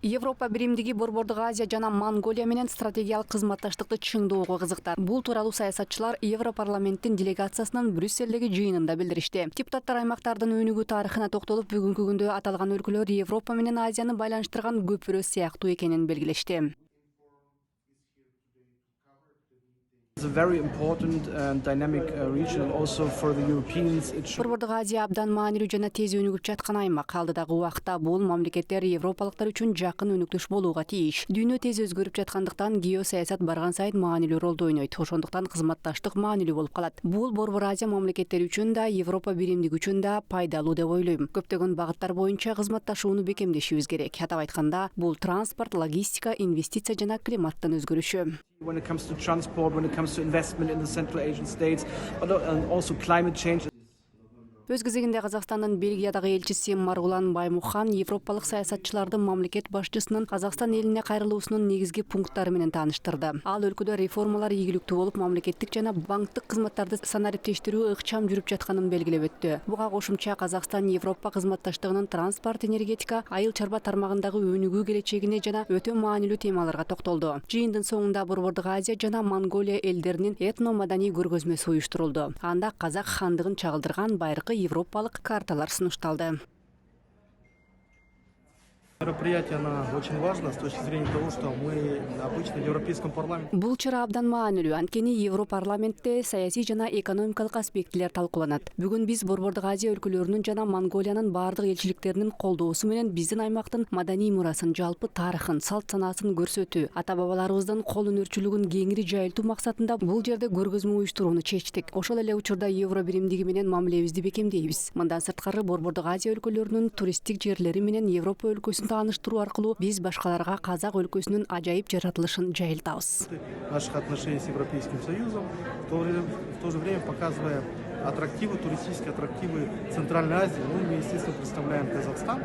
Европа биримдиги Борбордук Азия жана Монголия менен стратегиялык кызматташтыкты чыңдоого кызыкта. Бул тууралуу саясатчылар Европарламенттин делегациясынын Брюссельдеги жыйынында билдиришти. Депутаттар аймактардын өнүгүү тарыхына токтолуп, бүгүнкү күндө аталган өлкөлөр Европа менен Азияны байланыштырган көпүрө сыяктуу экенин белгилешти. It's a very important and dynamic region also for the Europeans. Борбордук Азия абдан маанилүү жана тез өнүгүп жаткан аймак. Алдыдагы убакта бул мамлекеттер европалыктар үчүн жакын өнүктүш болууга тийиш. Дүйнө тез өзгөрүп жаткандыктан геосаясат барган сайын маанилүү ролду ойнойт. Ошондуктан кызматташтык маанилүү болуп калат. Бул Борбор Азия мамлекеттери үчүн да, Европа биримдиги үчүн да пайдалуу деп ойлойм. Көптөгөн багыттар боюнча кызматташууну бекемдешибиз керек. Атап айтканда, бул транспорт, логистика, инвестиция жана климаттын өзгөрүшү. When it comes to transport, when it comes to investment in the Central Asian states, but also climate change. Өз кезегинде Казакстандын Бельгиядагы элчиси Маргулан Баймухан европалык саясатчылардын мамлекет башчысынын Казакстан элине кайрылуусунун негизги пункттары менен тааныштырды. Ал өлкөдө реформалар ийгиликтүү болуп, мамлекеттик жана банктык кызматтарды санариптештирүү ыкчам жүрүп жатканын белгилеп өттү. Буга кошумча Казакстан Европа кызматташтыгынын транспорт, энергетика, айыл чарба тармагындагы өнүгүү келечегине жана өтө маанилүү темаларга токтолду. Жыйындын соңунда Борбордук Азия жана Монголия элдеринин этно-маданий көргөзмөсү уюштурулду. Анда Казак хандыгын чагылдырган байыркы европалык карталар сунушталды. Мероприятие оно очень важно с точки зрения того, что мы обычно в Европейском парламенте. Бул чара абдан маанилүү, анткени Европарламентте саясий жана экономикалык аспектилер талкууланат. Бүгүн биз Борбордук Азия өлкөлөрүнүн жана Монголиянын бардык элчиликтеринин колдоосу менен биздин аймактын маданий мурасын, жалпы тарыхын, салт санаасын көрсөтүү, ата-бабаларыбыздын кол өнөрчүлүгүн кеңири жайылтуу максатында бул жерде көргөзмө уюштурууну чечтик. Ошол эле учурда евро биримдиги менен мамилебизди бекемдейбиз. Мындан сырткары Борбордук Азия өлкөлөрүнүн туристтик жерлери менен Европа өлкөсүн тааныштыруу аркылуу биз башкаларга Казак өлкөсүнүн ажайып жаратылышын жайылтабыз. Наших отношений с Европейским Союзом, в то же время показывая туристические аттрактивы Центральной Азии. Мы, естественно, представляем Казахстан.